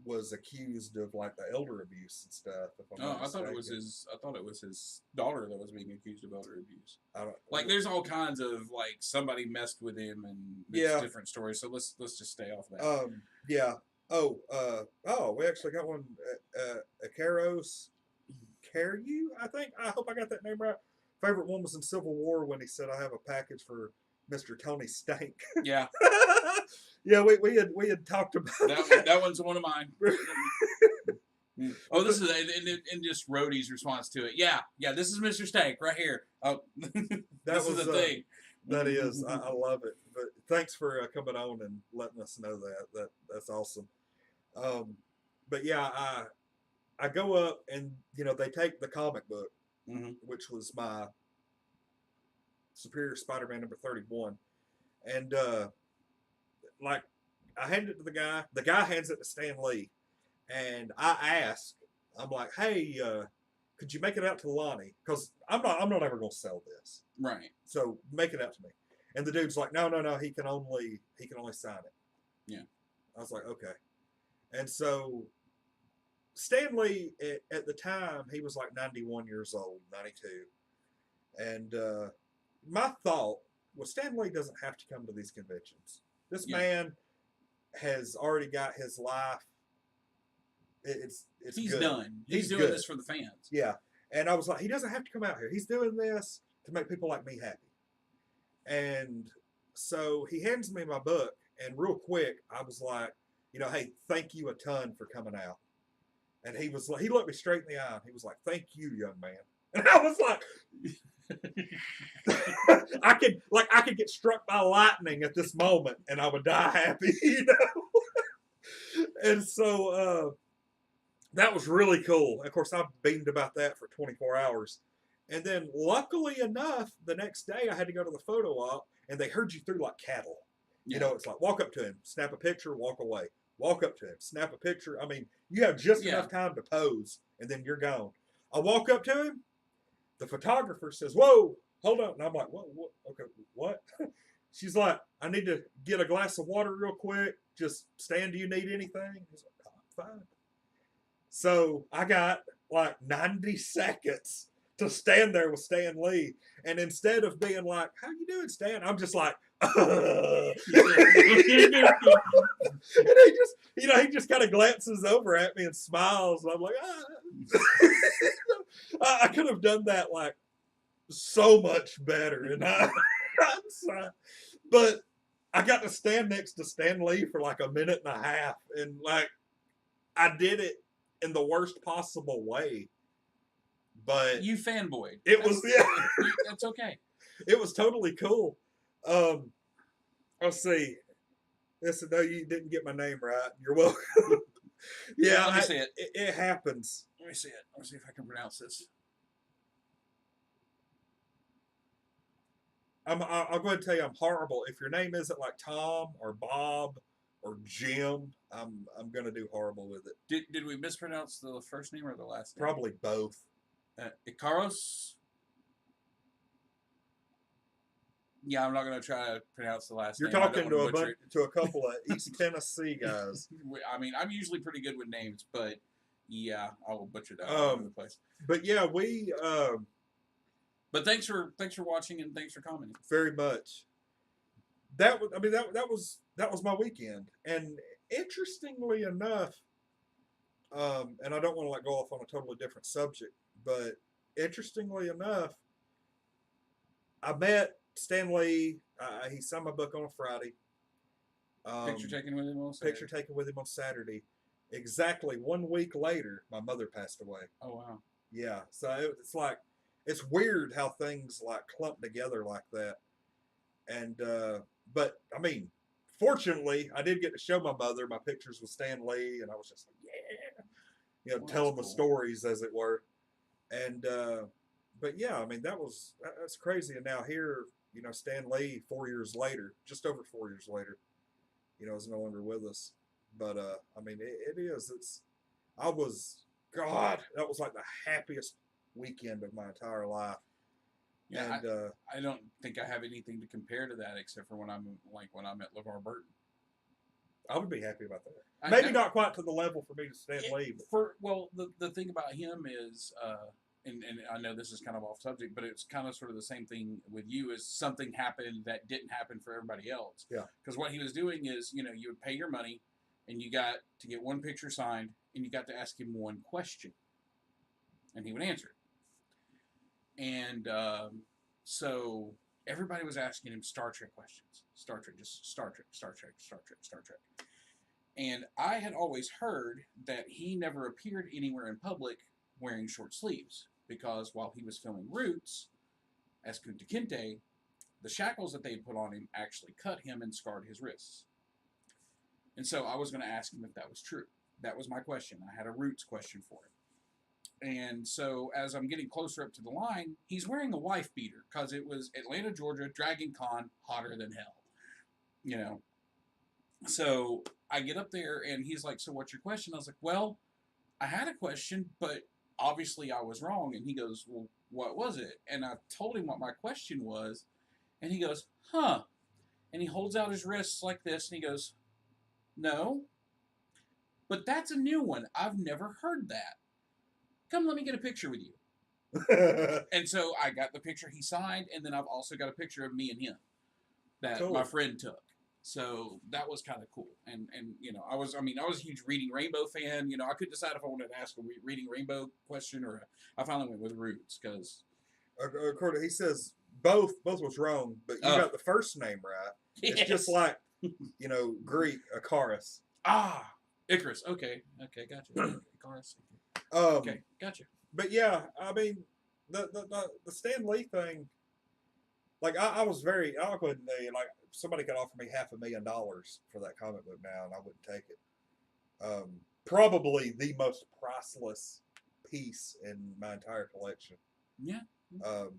was accused of like the elder abuse and stuff. I thought it was his. I thought it was his daughter that was being accused of elder abuse. I don't, like, there's all kinds of like somebody messed with him and different stories. So let's just stay off that. Yeah. We actually got one. Akaros Carew, I think. I hope I got that name right. Favorite one was in Civil War when he said, "I have a package for Mr. Tony Stank." Yeah. Yeah, we had talked about that. That one's one of mine. Oh, this is and just Rhodey's response to it. Yeah, this is Mr. Stank right here. Oh, this is the thing. That is, I love it. But thanks for coming on and letting us know that. That's awesome. But yeah, I go up and they take the comic book, which was my Superior Spider-Man number 31, and like I hand it to the guy. The guy hands it to Stan Lee, and I ask, I'm like, "Hey, could you make it out to Lonnie? Because I'm not ever going to sell this, right? So make it out to me." And the dude's like, "No, he can only sign it." Yeah. I was like, "Okay," and so Stan Lee at the time he was like 91 years old, 92, and my thought was Stan Lee doesn't have to come to these conventions. This man has already got his life. He's good. Done. He's doing this for the fans. Yeah. And I was like, he doesn't have to come out here. He's doing this to make people like me happy. And so he hands me my book, and real quick, I was like, hey, thank you a ton for coming out. And he was like, he looked me straight in the eye, and he was like, "Thank you, young man." And I was like, I could get struck by lightning at this moment and I would die happy, And so that was really cool. Of course, I beamed about that for 24 hours. And then luckily enough, the next day I had to go to the photo op, and they herd you through like cattle. Yeah. It's like walk up to him, snap a picture, walk away. Walk up to him, snap a picture. I mean, you have just enough time to pose, and then you're gone. I walk up to him. The photographer says, "Whoa, hold on." And I'm like, what? Okay, what? She's like, "I need to get a glass of water real quick. Just Stan, do you need anything?" He's like, "Oh, I'm fine." So I got like 90 seconds to stand there with Stan Lee. And instead of being like, "How you doing, Stan?" I'm just like, and he just kind of glances over at me and smiles. And I'm like, I could have done that like so much better. And but I got to stand next to Stan Lee for like a minute and a half. And like, I did it in the worst possible way. But you fanboyed. That's okay. It was totally cool. Let's see. Listen, no, you didn't get my name right. You're welcome. Let me see it. It happens. Let me see it. Let me see if I can pronounce this. I'll go ahead and tell you I'm horrible. If your name isn't like Tom or Bob or Jim, I'm gonna do horrible with it. Did we mispronounce the first name or the last name? Probably both. Ikaros? Yeah, I'm not going to try to pronounce the last name. You're talking to a couple of East Tennessee guys. I mean, I'm usually pretty good with names, but yeah, I will butcher that all over the place. But yeah, we. But thanks for watching and thanks for commenting. Very much. That was my weekend, and interestingly enough, and I don't want to go off on a totally different subject, but interestingly enough, I met Stan Lee. He signed my book on a Friday. Picture taken with him on Saturday. exactly 1 week later, my mother passed away. Oh wow. Yeah, so it's like it's weird how things like clump together like that. And but I mean, fortunately, I did get to show my mother my pictures with Stan Lee, and I was just like, yeah, Well, that's telling the cool. stories as it were. And but yeah, I mean that's crazy. And now here, Stan Lee 4 years later, just over 4 years later, is no longer with us. But I mean, it is. I was God. That was like the happiest weekend of my entire life. Yeah, And I don't think I have anything to compare to that except for when I'm at LeVar Burton. I would be happy about that. I, Maybe that not quite to the level for me to Stan Lee, but the thing about him is, and I know this is kind of off subject, but it's kind of sort of the same thing with you. Is something happened that didn't happen for everybody else? yeah, Because what he was doing is, you would pay your money, and you got to get one picture signed, and you got to ask him one question, and he would answer it. And so everybody was asking him Star Trek questions. Star Trek, just Star Trek, Star Trek, Star Trek, Star Trek. And I had always heard that he never appeared anywhere in public wearing short sleeves because while he was filming Roots as Kunta Kinte, the shackles that they put on him actually cut him and scarred his wrists. And so I was going to ask him if that was true. That was my question. I had a Roots question for him. And so as I'm getting closer up to the line, he's wearing a wife beater because it was Atlanta, Georgia, Dragon Con, hotter than hell. You know. So I get up there and he's like, "So what's your question?" I was like, "Well, I had a question, but obviously I was wrong." And he goes, "Well, what was it?" And I told him what my question was. And he goes, "Huh." And he holds out his wrists like this and he goes, "No, but that's a new one. I've never heard that. Come, let me get a picture with you." And so I got the picture he signed, and then I've also got a picture of me and him that my cool. friend took. So that was kind of cool. And I was a huge Reading Rainbow fan. I couldn't decide if I wanted to ask a Reading Rainbow question or I finally went with Roots because According, he says both was wrong, but you got the first name right. It's just yes. like Greek Icarus. Icarus. Okay, gotcha. Icarus. Um, Okay, gotcha. but yeah, I mean the Stan Lee thing. Like I'll go ahead and say, like somebody could offer me $500,000 for that comic book now, and I wouldn't take it. Probably the most priceless piece in my entire collection. Yeah. Um,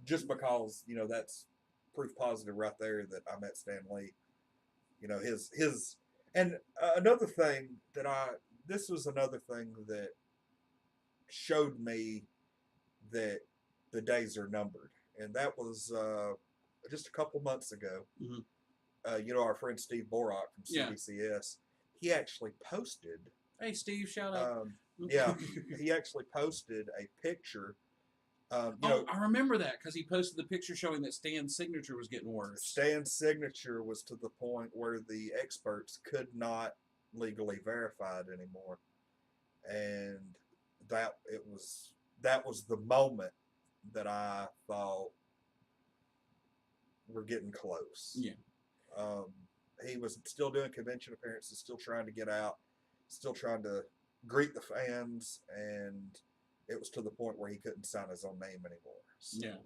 just because that's proof positive right there that I met Stan Lee. His and another thing that this was another thing that showed me that the days are numbered, and that was just a couple months ago. Mm-hmm. Our friend Steve Borak from CBCS, he actually posted. Hey, Steve, shout out. Yeah, he actually posted a picture. I remember that because he posted the picture showing that Stan's signature was getting worse. Stan's signature was to the point where the experts could not legally verify it anymore, and that was the moment that I thought we're getting close. Yeah. He was still doing convention appearances, still trying to get out, still trying to greet the fans, and it was to the point where he couldn't sign his own name anymore. So, yeah.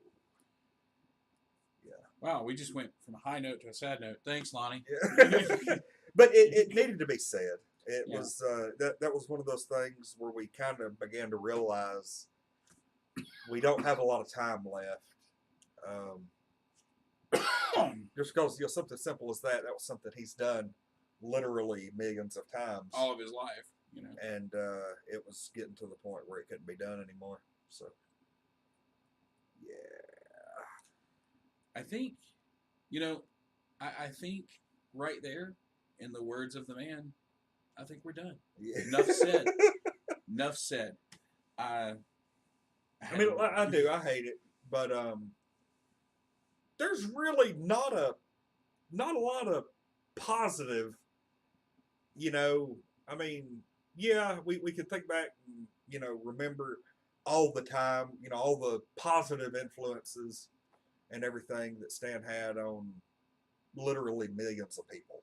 Yeah. Wow, we just went from a high note to a sad note. Thanks, Lonnie. Yeah. But it needed to be said. It was that was one of those things where we kind of began to realize we don't have a lot of time left. Just because something simple as that was something he's done literally millions of times, all of his life, and it was getting to the point where it couldn't be done anymore. So, yeah, I think, I think right there, in the words of the man, I think we're done. Yeah. Enough said. Enough said. I do. I hate it, but there's really not a lot of positive. I mean, yeah, we can think back and remember all the time, all the positive influences and everything that Stan had on literally millions of people.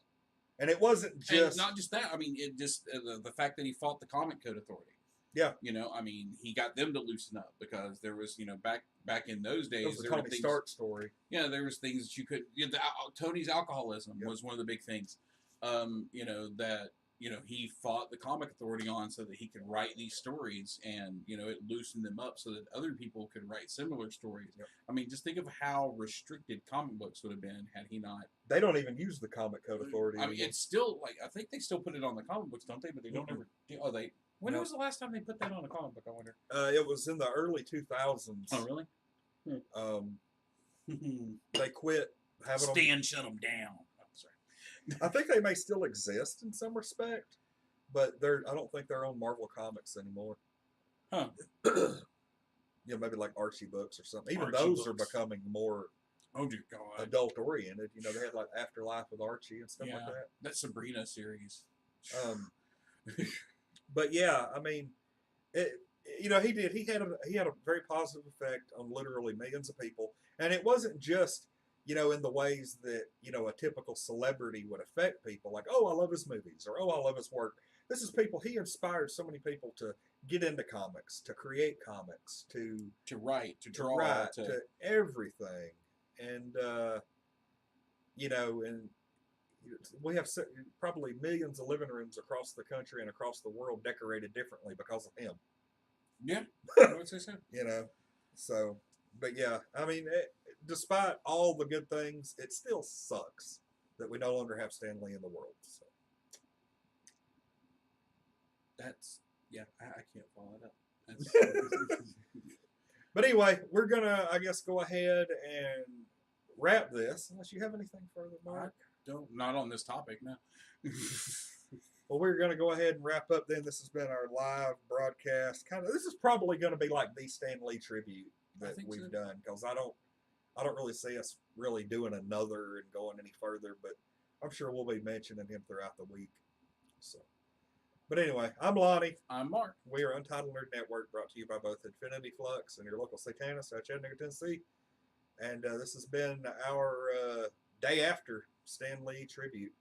And it wasn't And just not just that. I mean, it just the fact that he fought the Comic Code Authority. yeah. You know, I mean, he got them to loosen up because there was, you know, back in those It days, was the there were Tony things. Stark story. Yeah, there was things that you could. You know, Tony's alcoholism Yep. was one of the big things. You know that he fought the Comic Authority on so that he could write these stories, and it loosened them up so that other people could write similar stories. Yep. I mean, just think of how restricted comic books would have been had he not. They don't even use the Comic Code Authority. I mean, anymore. it's still like I think they still put it on the comic books, don't they? But they don't ever. Oh, they. When was the last time they put that on a comic book? I wonder. It was in the early 2000s. Oh, really? They quit having them. Stan shut them down. Oh, sorry. I think they may still exist in some respect, but I don't think they're on Marvel Comics anymore. Huh. Maybe like Archie books or something. Even Archie those are books. becoming more Oh dear God. adult oriented. They had like Afterlife with Archie and stuff like that. That Sabrina series. But yeah, I mean, he had a very positive effect on literally millions of people, and it wasn't just in the ways that a typical celebrity would affect people, like, oh, I love his movies, or oh, I love his work. This is people. He inspired so many people to get into comics, to create comics, to write, to draw, to everything, and and we have probably millions of living rooms across the country and across the world decorated differently because of him. Yeah, I would say so. So, but yeah, I mean, despite all the good things, it still sucks that we no longer have Stan Lee in the world. So. That's, I can't follow that up. But anyway, we're going to, I guess, go ahead and wrap this, unless you have anything further, Mark. Not on this topic, no. Well, we're going to go ahead and wrap up then. This has been our live broadcast. This is probably going to be like the Stan Lee tribute that we've done, because I don't really see us really doing another and going any further, but I'm sure we'll be mentioning him throughout the week. So, but anyway, I'm Lonnie. I'm Mark. We are Untitled Nerd Network, brought to you by both Infinity Flux and your local Satanist out Chattanooga, Tennessee. And this has been our day after Stan Lee tribute.